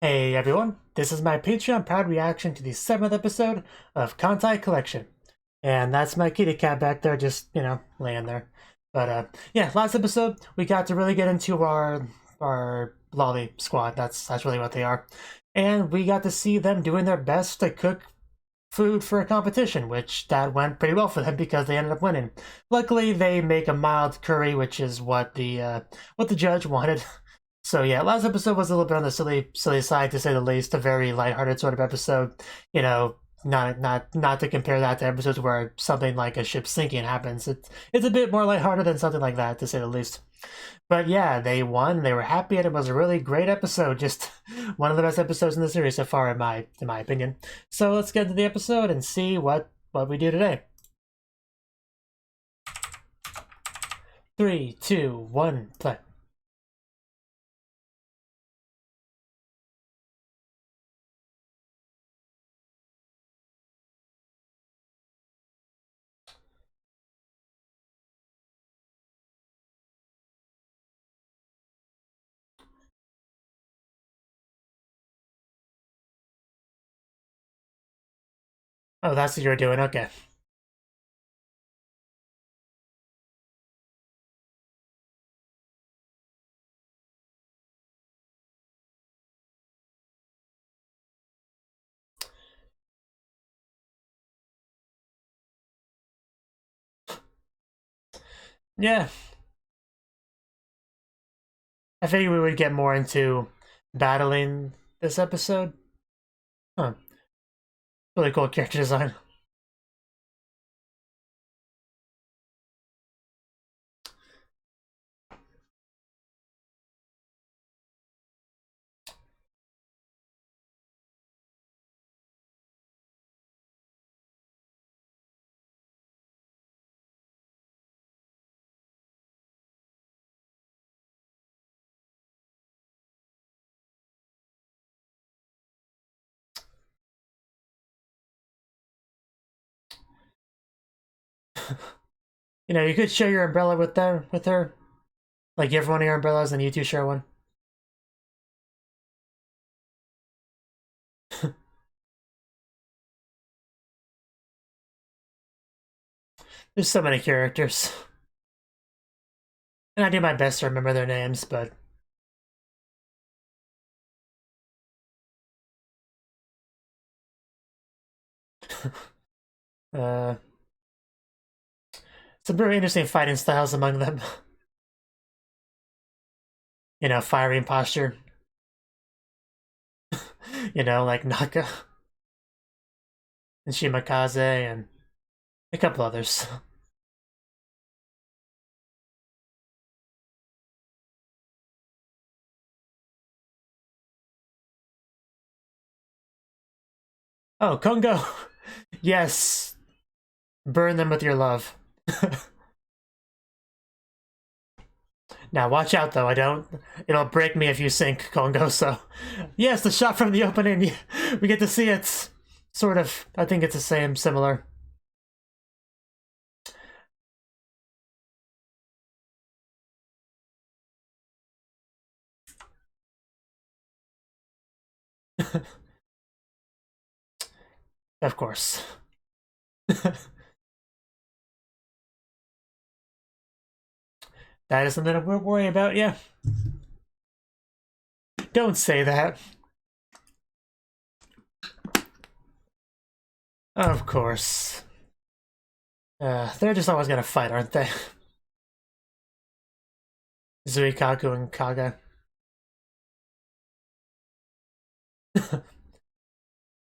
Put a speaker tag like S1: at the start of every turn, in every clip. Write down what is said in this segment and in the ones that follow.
S1: Hey everyone, this is my Patreon proud reaction to the 7th episode of Kantai Collection. And that's my kitty cat back there just, laying there. But yeah, last episode we got to really get into our lolly squad. That's really what they are. And we got to see them doing their best to cook food for a competition, which that went pretty well for them because they ended up winning. Luckily, they make a mild curry, which is what the judge wanted. So yeah, last episode was a little bit on the silly side to say the least. A very lighthearted sort of episode. Not to compare that to episodes where something like a ship sinking happens. It's a bit more lighthearted than something like that, to say the least. But yeah, they won. They were happy, and it was a really great episode. Just one of the best episodes in the series so far, in my opinion. So let's get into the episode and see what we do today. 3, 2, 1, play. Oh, that's what you're doing. Okay. Yeah, I figured we would get more into battling this episode. Huh. Really cool character design. You could share your umbrella with her. Like, give one of your umbrellas and you two share one. There's so many characters. And I do my best to remember their names, but... some very interesting fighting styles among them. Firing posture. Like Naka and Shimakaze and a couple others. Oh, Kongo! Yes! Burn them with your love. Now, watch out, though. It'll break me if you sink, Kongo, so... Yes, the shot from the opening. We get to see it. Sort of. I think it's the same, similar. Of course. That is something we're worried about, yeah. Don't say that. Of course. They're just always gonna fight, aren't they? Zuikaku and Kaga.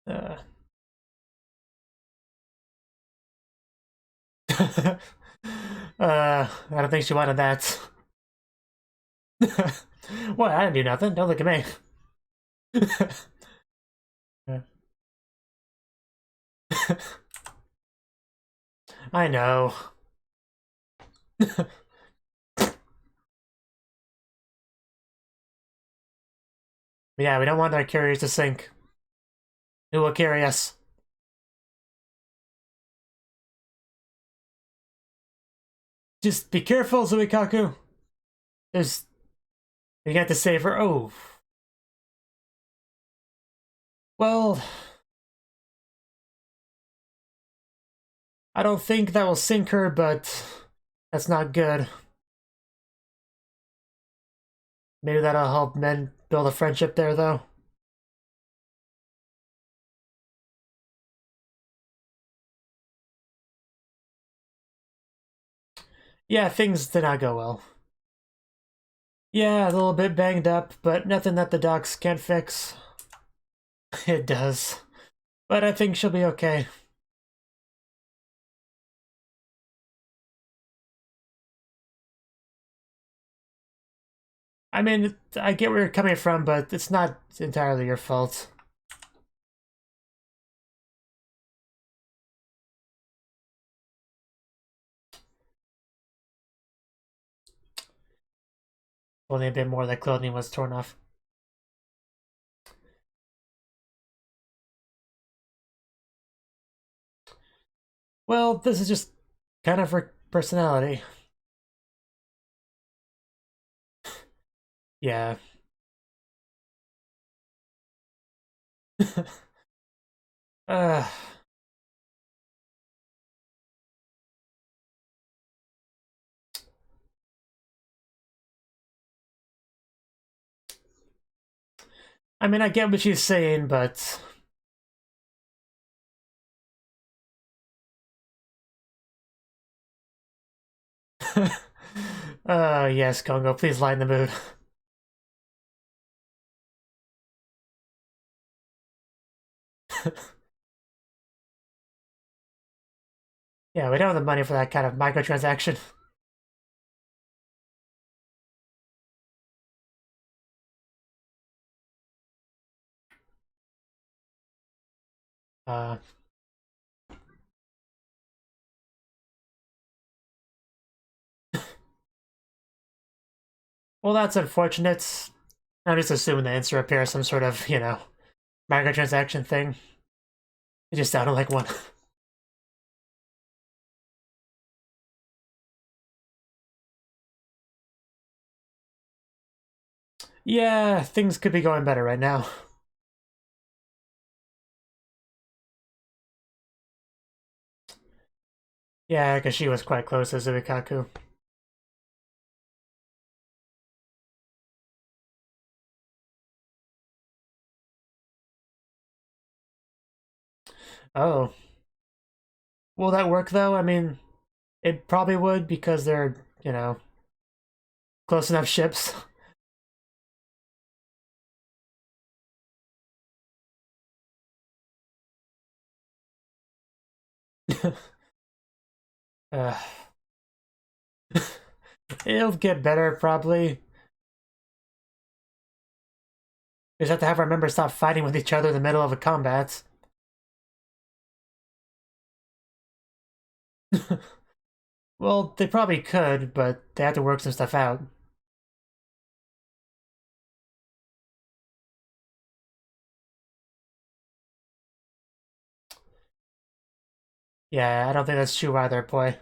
S1: uh. I don't think she wanted that. What? I didn't do nothing. Don't look at me. I know. Yeah, we don't want our carriers to sink. Who will carry us? Just be careful, Zuikaku. We got to save her. Oh. Well, I don't think that will sink her, but that's not good. Maybe that'll help men build a friendship there, though. Yeah, things did not go well. Yeah, a little bit banged up, but nothing that the docs can't fix. It does. But I think she'll be okay. I mean, I get where you're coming from, but it's not entirely your fault. Only a bit more that clothing was torn off. Well, this is just kind of her personality. Yeah. uh, I mean, I get what she's saying, but... yes, Kongo, please lighten the mood. Yeah, we don't have the money for that kind of microtransaction. Uh, well, that's unfortunate. I'm just assuming the answer appears some sort of, microtransaction thing. It just sounded like one. Yeah, things could be going better right now. Yeah, because she was quite close to Zuikaku. Oh. Will that work, though? I mean, it probably would because they're, close enough ships. uh, it'll get better, probably. We just have to have our members stop fighting with each other in the middle of a combat. Well, they probably could, but they have to work some stuff out. Yeah, I don't think that's true either, boy. Of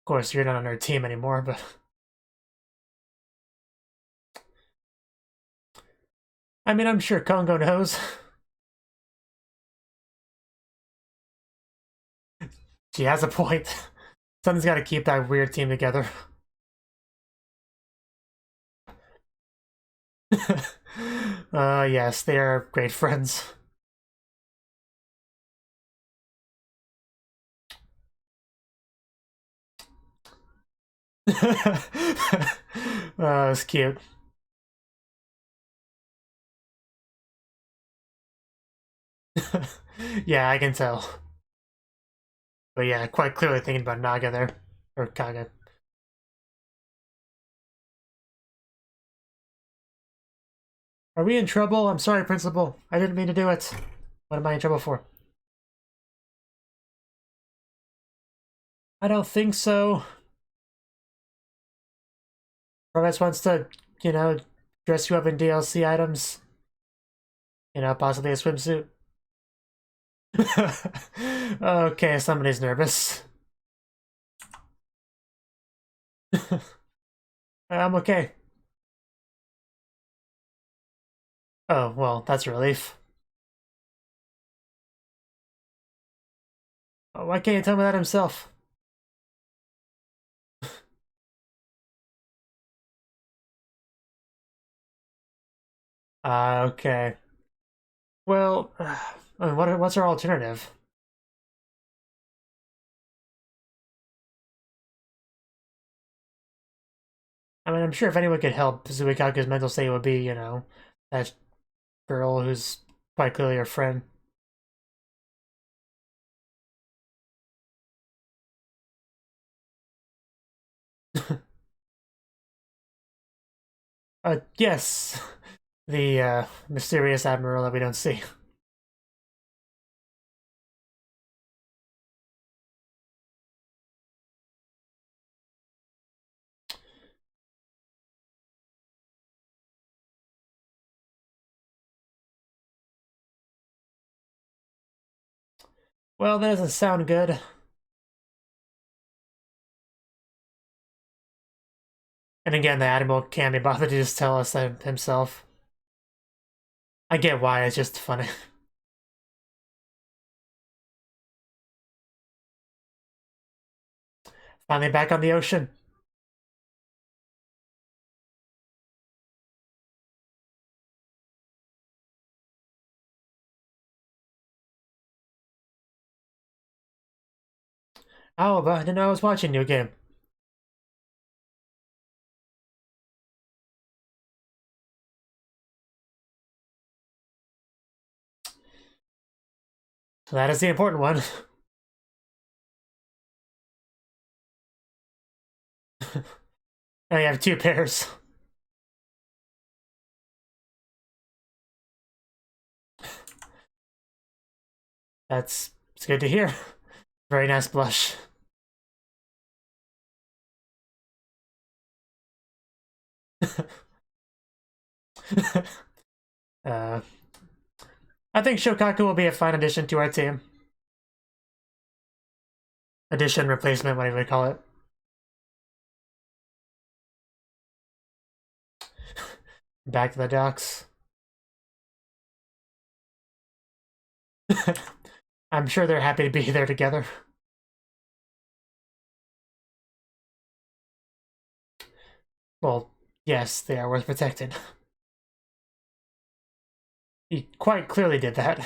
S1: course, you're not on our team anymore, but... I mean, I'm sure Kongo knows. She has a point. Something's got to keep that weird team together. Yes, they are great friends. It's cute. Yeah, I can tell. But yeah, quite clearly thinking about Naga there. Or Kaga. Are we in trouble? I'm sorry, Principal. I didn't mean to do it. What am I in trouble for? I don't think so. Promise wants to, dress you up in DLC items. Possibly a swimsuit. Okay, somebody's nervous. I'm okay. Oh, well, that's a relief. Oh, why can't you tell me that himself? Okay. Well, I mean, what's our alternative? I mean, I'm sure if anyone could help Zuikaku's mental state would be, you know, that girl who's quite clearly her friend. Yes, the mysterious admiral that we don't see. Well, that doesn't sound good. And again, the admiral can't be bothered to just tell us that himself. I get why, it's just funny. Finally back on the ocean. Oh, but I didn't know I was watching you game. So that is the important one. Now you have two pairs. It's good to hear. Very nice blush. uh, I think Shokaku will be a fine addition to our team. Addition, replacement, whatever you call it. Back to the docks. I'm sure they're happy to be there together. Well, yes, they are worth protecting. He quite clearly did that.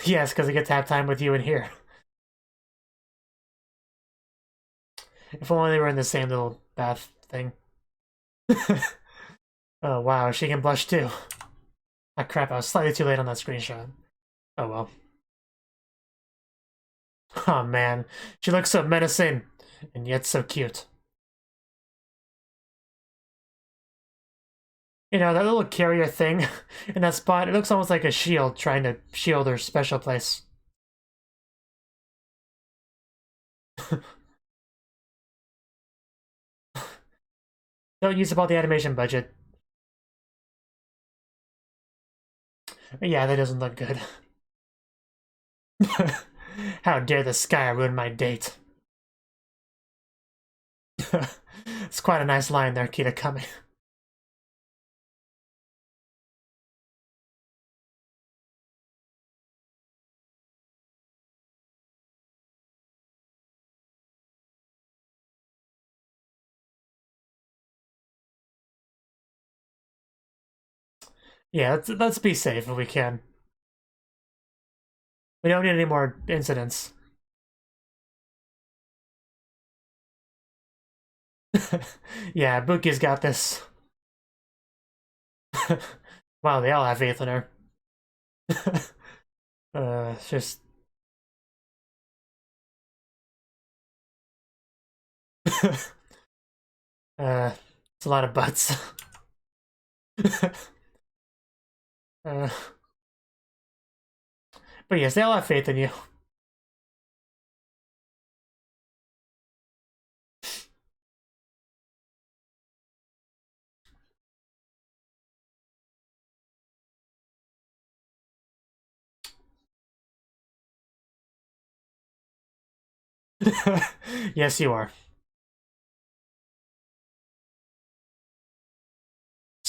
S1: Yes, because he gets to have time with you in here. If only they were in the same little bath thing. Oh wow, she can blush too. Ah crap, I was slightly too late on that screenshot. Oh well. Oh man, she looks so menacing, and yet so cute. You know, that little carrier thing in that spot, it looks almost like a shield trying to shield her special place. Don't use up all the animation budget. Yeah, that doesn't look good. How dare the sky ruin my date? It's quite a nice line there, Kitakami. Yeah, let's be safe if we can. We don't need any more incidents. Yeah, Buki's got this. Wow, they all have faith in her. It's just... it's a lot of butts. uh, but yes, they all have faith in you. Yes, you are.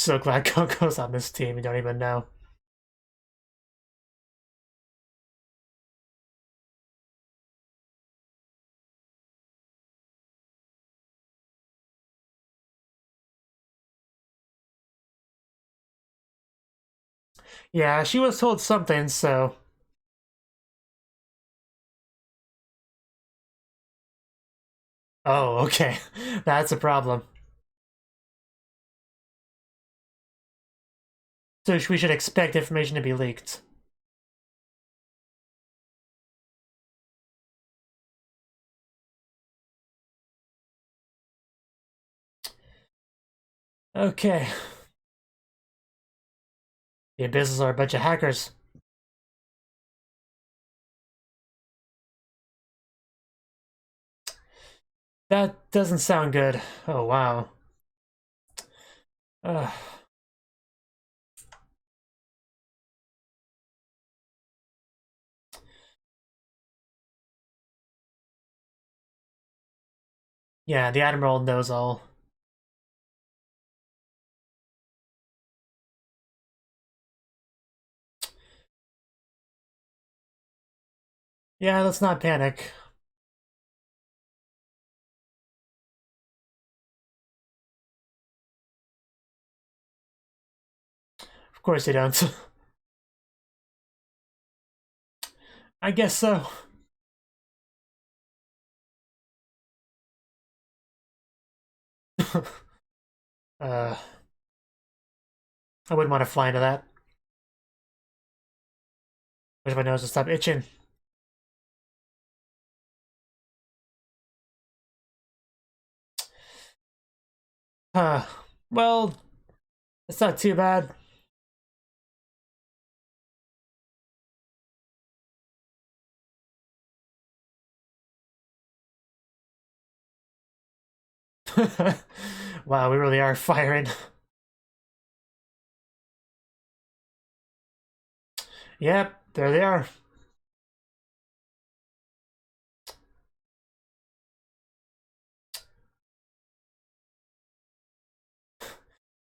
S1: So glad KanColle's on this team, you don't even know. Yeah, she was told something, so... Oh, okay. That's a problem. So we should expect information to be leaked. Okay. The Abysses are a bunch of hackers. That doesn't sound good. Oh, wow. Uh, yeah, the Admiral knows all. Yeah, let's not panic. Of course you don't. I guess so. uh, I wouldn't want to fly into that. Wish my nose would stop itching. Well, it's not too bad. Wow, we really are firing. Yep, there they are.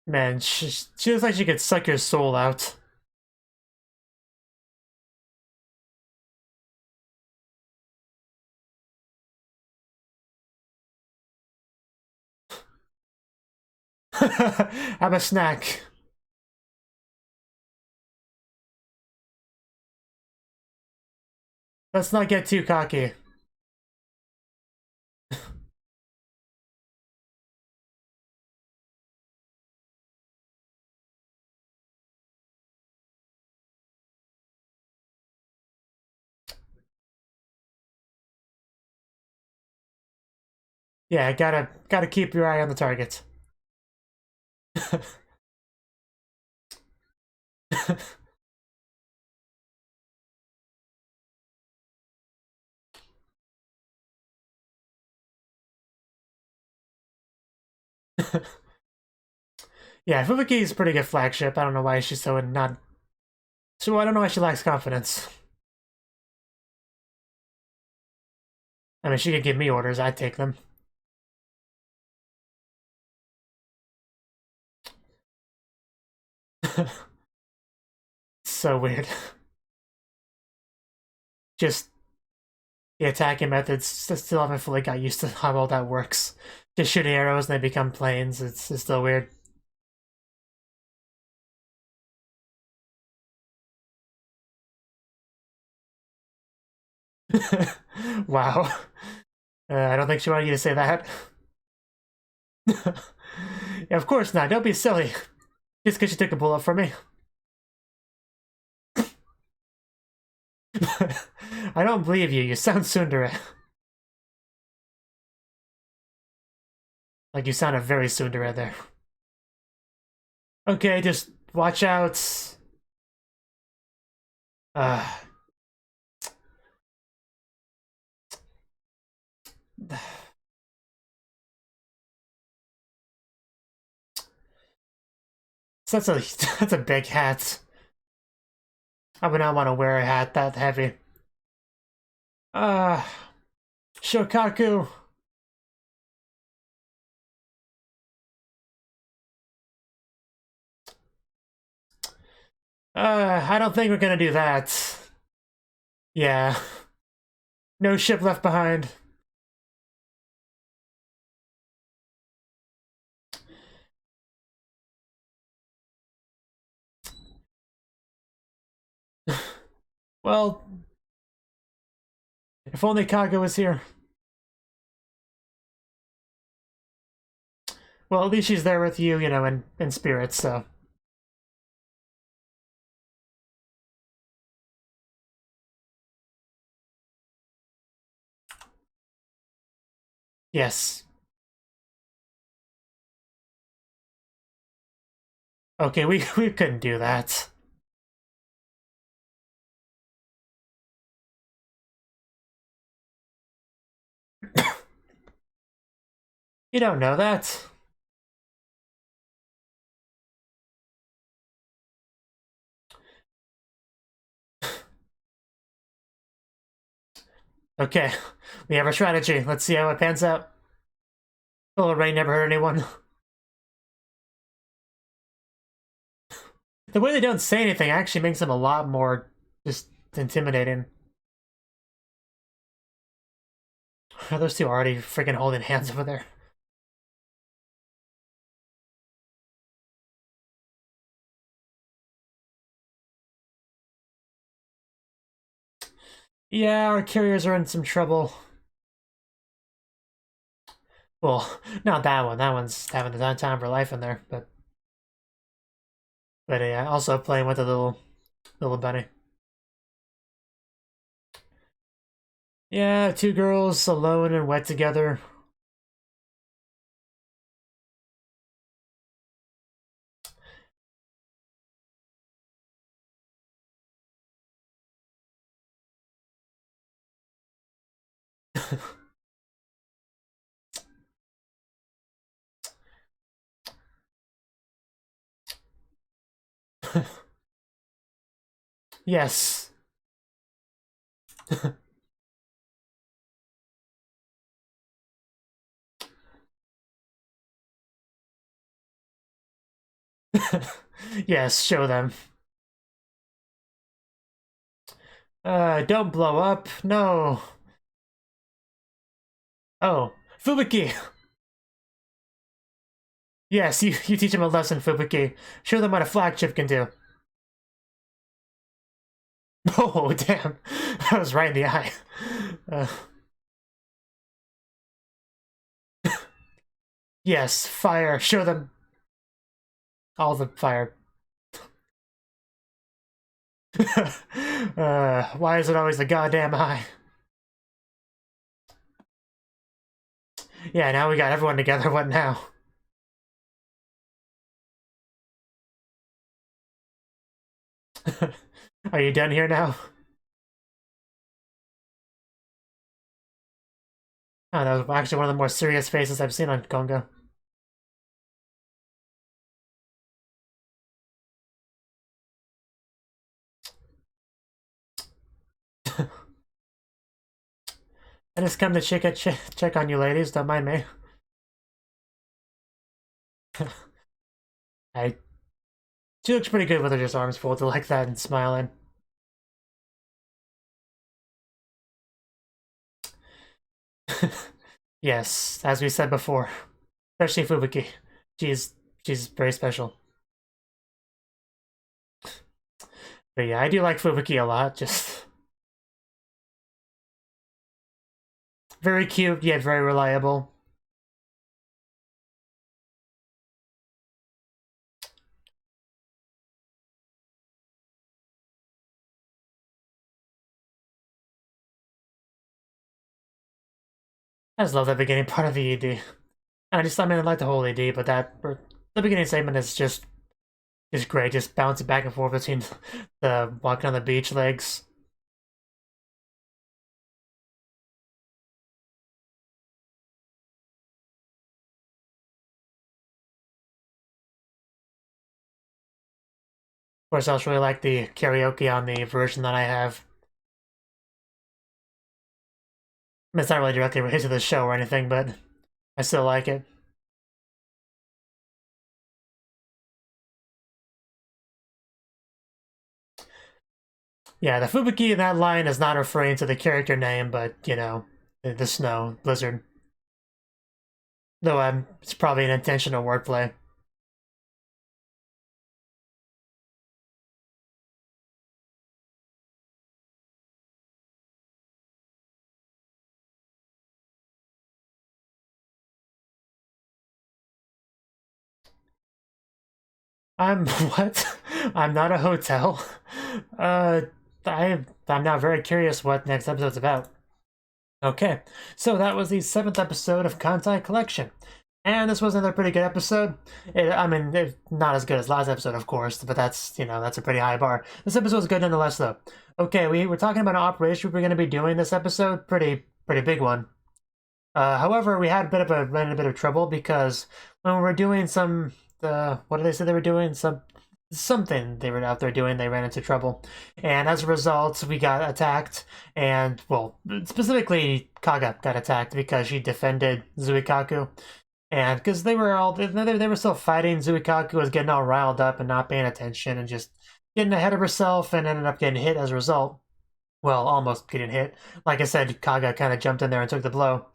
S1: Man, she looks like she could suck your soul out. Have a snack. Let's not get too cocky. Yeah, gotta keep your eye on the target. Yeah, Fubuki is a pretty good flagship. I don't know why she's so not. So I don't know why she lacks confidence. I mean, she could give me orders. I'd take them. So weird. Just the attacking methods still haven't fully got used to how all that works. Just shooting arrows and they become planes. It's still weird. Wow. I don't think she wanted you to say that. Yeah, of course not. Don't be silly. Just because you took a bullet for me. I don't believe you. You sound tsundere. Like you sounded very tsundere there. Okay, just watch out. Uh, so that's a big hat. I would not want to wear a hat that heavy. Uh, Shokaku. I don't think we're gonna do that. Yeah. No ship left behind. Well, if only Kaga was here. Well, at least she's there with you, you know, in spirit, so. Yes. Okay, we couldn't do that. You don't know that. Okay, we have our strategy. Let's see how it pans out. Oh, Ray never hurt anyone. The way they don't say anything actually makes them a lot more just intimidating. Are those two already freaking holding hands over there? Yeah, our carriers are in some trouble. Well, not that one. That one's having the time of her life in there, but yeah, also playing with a little bunny. Yeah, two girls alone and wet together. Yes. Yes, show them. Don't blow up. No. Oh, Fubuki. Yes, you teach them a lesson, Fubuki. Show them what a flagship can do. Oh, damn. That was right in the eye. Yes, fire. Show them all the fire. Why is it always the goddamn eye? Yeah, now we got everyone together. What now? Are you done here now? Oh, that was actually one of the more serious faces I've seen on Kongo. I just come to check on you ladies, don't mind me. I She looks pretty good with her just arms folded like that and smiling. Yes, as we said before. Especially Fubuki. She's very special. But yeah, I do like Fubuki a lot, just very cute, yet very reliable. I just love that beginning part of the ED. I mean, I like the whole ED, but the beginning segment is great. Just bouncing back and forth between the walking on the beach legs. Of course, I also really like the karaoke on the version that I have. I mean, it's not really directly related to the show or anything, but I still like it. Yeah, the Fubuki in that line is not referring to the character name, but, you know, the snow blizzard. Though it's probably an intentional wordplay. I'm what? I'm not a hotel. Uh, I'm now very curious what next episode's about. Okay, so that was the 7th episode of Kantai Collection. And this was another pretty good episode. I mean, not as good as last episode, of course, but that's, you know, that's a pretty high bar. This episode was good nonetheless, though. Okay, we're talking about an operation we're going to be doing this episode. Pretty big one. However, we had ran into a bit of trouble because when we were doing what did they say they were doing? Something they were out there doing, they ran into trouble. And as a result, we got attacked, and, well, specifically Kaga got attacked because she defended Zuikaku. And because they were still fighting, Zuikaku was getting all riled up and not paying attention and just getting ahead of herself and ended up getting hit as a result. Well, almost getting hit. Like I said, Kaga kind of jumped in there and took the blow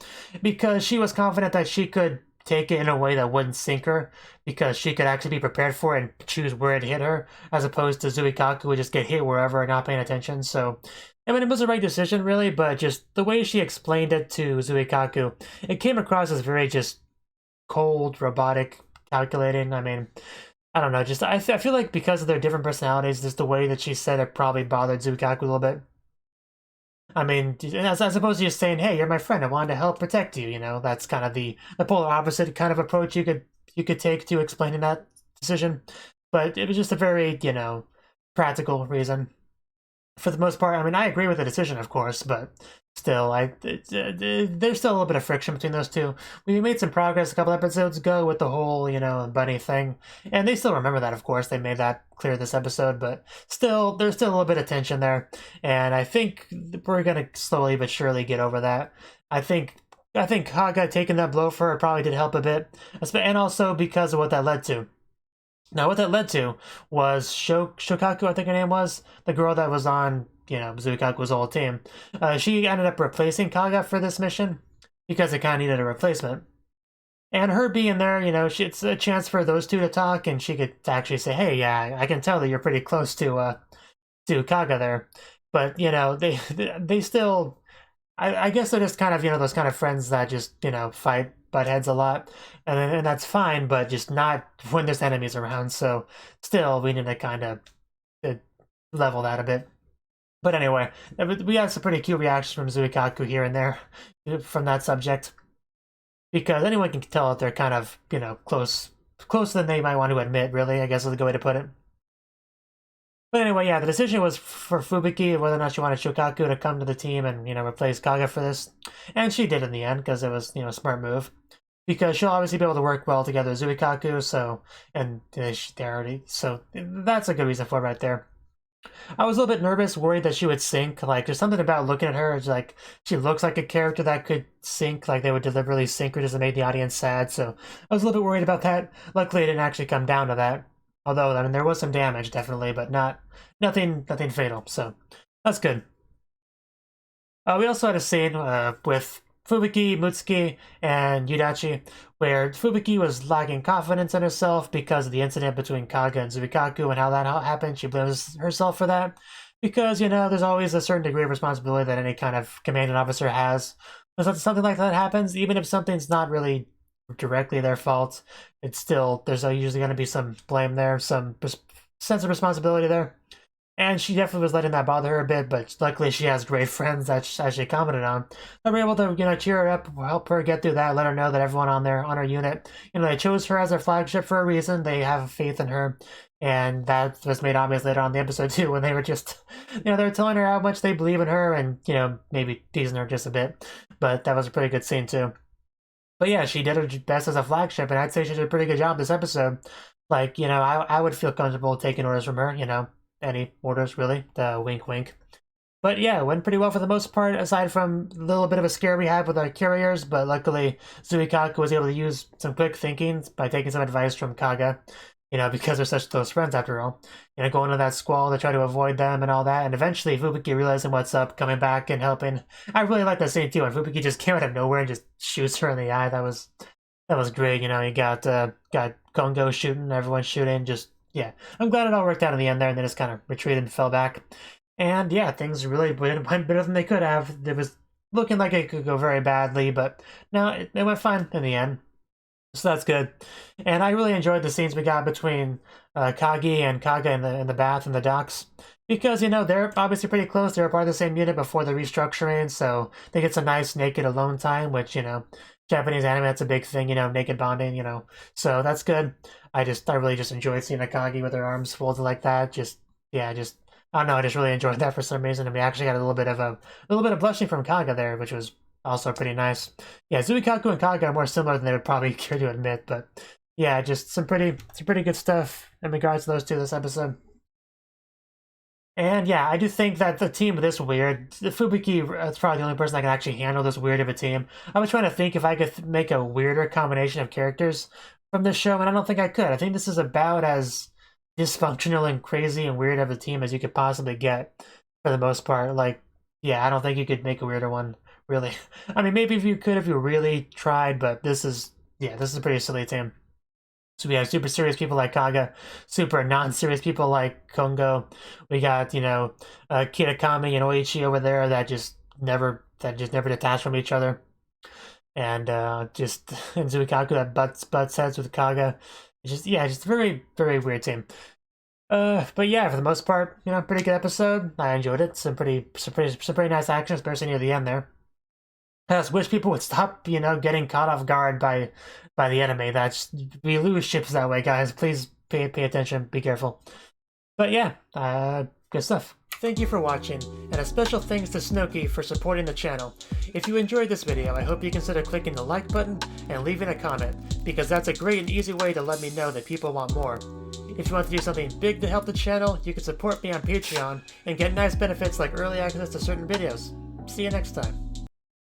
S1: because she was confident that she could take it in a way that wouldn't sink her, because she could actually be prepared for it and choose where it hit her, as opposed to Zuikaku who would just get hit wherever and not paying attention. So, I mean, it was the right decision, really, but just the way she explained it to Zuikaku, it came across as very just cold, robotic, calculating. I mean, I don't know, just I feel like because of their different personalities, just the way that she said it probably bothered Zuikaku a little bit. I mean, as opposed to just saying, "Hey, you're my friend. I wanted to help protect you." You know, that's kind of the polar opposite kind of approach you could take to explaining that decision. But it was just a very, you know, practical reason. For the most part, I mean, I agree with the decision, of course, but still, there's still a little bit of friction between those two. We made some progress a couple episodes ago with the whole, you know, bunny thing, and they still remember that, of course. They made that clear this episode, but still, there's still a little bit of tension there, and I think we're gonna slowly but surely get over that. I think Haga taking that blow for her probably did help a bit, and also because of what that led to. Now, what that led to was Shokaku, I think her name was, the girl that was on, you know, Zuikaku's old team. She ended up replacing Kaga for this mission because it kind of needed a replacement. And her being there, you know, it's a chance for those two to talk, and she could actually say, "Hey, yeah, I can tell that you're pretty close to Kaga there." But, you know, they still, I guess they're just kind of, you know, those kind of friends that just, you know, butt heads a lot, and that's fine, but just not when there's enemies around. So still, we need to kind of level that a bit. But anyway, we had some pretty cute reactions from Zuikaku here and there from that subject, because anyone can tell that they're kind of, you know, closer than they might want to admit, really, I guess is a good way to put it. But anyway, yeah, the decision was for Fubuki whether or not she wanted Shokaku to come to the team and, you know, replace Kaga for this. And she did in the end, because it was, you know, a smart move. Because she'll obviously be able to work well together with Zuikaku, so, and so that's a good reason for it right there. I was a little bit nervous, worried that she would sink. Like, there's something about looking at her, it's like, she looks like a character that could sink, like they would deliberately sink her just to make the audience sad, so I was a little bit worried about that. Luckily, it didn't actually come down to that. Although, I mean, there was some damage, definitely, but nothing fatal, so that's good. We also had a scene with Fubuki, Mutsuki, and Yudachi, where Fubuki was lacking confidence in herself because of the incident between Kaga and Zuikaku and how that happened. She blames herself for that because, you know, there's always a certain degree of responsibility that any kind of commanding officer has. When something like that happens, even if something's not really directly their fault, it's still, there's usually going to be some blame there, some sense of responsibility there. And she definitely was letting that bother her a bit, but luckily she has great friends that she commented on. They were able to, you know, cheer her up, help her get through that, let her know that everyone on her unit, you know, they chose her as their flagship for a reason. They have faith in her, and that was made obvious later on in the episode too, when they were just, you know, they were telling her how much they believe in her, and, you know, maybe teasing her just a bit. But that was a pretty good scene too. But yeah, she did her best as a flagship, and I'd say she did a pretty good job this episode. Like, you know, I would feel comfortable taking orders from her, you know, any orders really, the wink wink. But yeah, it went pretty well for the most part, aside from a little bit of a scare we had with our couriers, but luckily Zuikaku was able to use some quick thinking by taking some advice from Kaga. you know, because they're such close friends after all. You know, going to that squall to try to avoid them and all that, and eventually Fubuki realizing what's up, coming back and helping. I really like that scene too, when Fubuki just came out of nowhere and just shoots her in the eye. That was great. You know, you got Kongo shooting, everyone shooting, just, yeah. I'm glad it all worked out in the end there, and then just kind of retreated and fell back. And yeah, things really went better than they could have. It was looking like it could go very badly, but no, it went fine in the end. So that's good. And I really enjoyed the scenes we got between Kagi and Kaga in the bath and the docks. Because, you know, they're obviously pretty close. They were part of the same unit before the restructuring, so they get some nice naked alone time, which, you know, Japanese anime, that's a big thing, you know, naked bonding, you know. So that's good. I really just enjoyed seeing Akagi with her arms folded like that. I don't know, I just really enjoyed that for some reason. And we actually got a little bit of blushing from Kaga there, which was also pretty nice. Yeah, Zuikaku and Kaga are more similar than they would probably care to admit, but yeah, just some pretty good stuff in regards to those two this episode. And yeah, I do think that the team this weird, Fubuki is probably the only person that can actually handle this weird of a team. I was trying to think if I could make a weirder combination of characters from this show, and I don't think I could. I think this is about as dysfunctional and crazy and weird of a team as you could possibly get, for the most part. Like, yeah, I don't think you could make a weirder one, really. I mean, maybe if you could, if you really tried, but this is a pretty silly team. So we have super serious people like Kaga, super non-serious people like Kongo. We got, you know, Kitakami and Oichi over there that just never detach from each other. And just and Zuikaku that butts heads with Kaga. It's just very, very weird team. But yeah, for the most part, you know, pretty good episode. I enjoyed it. Some pretty nice action, especially near the end there. I just wish people would stop, you know, getting caught off guard by the enemy. We lose ships that way, guys. Please pay attention. Be careful. But yeah, good stuff. Thank you for watching, and a special thanks to Cnouki for supporting the channel. If you enjoyed this video, I hope you consider clicking the like button and leaving a comment, because that's a great and easy way to let me know that people want more. If you want to do something big to help the channel, you can support me on Patreon and get nice benefits like early access to certain videos. See you next time.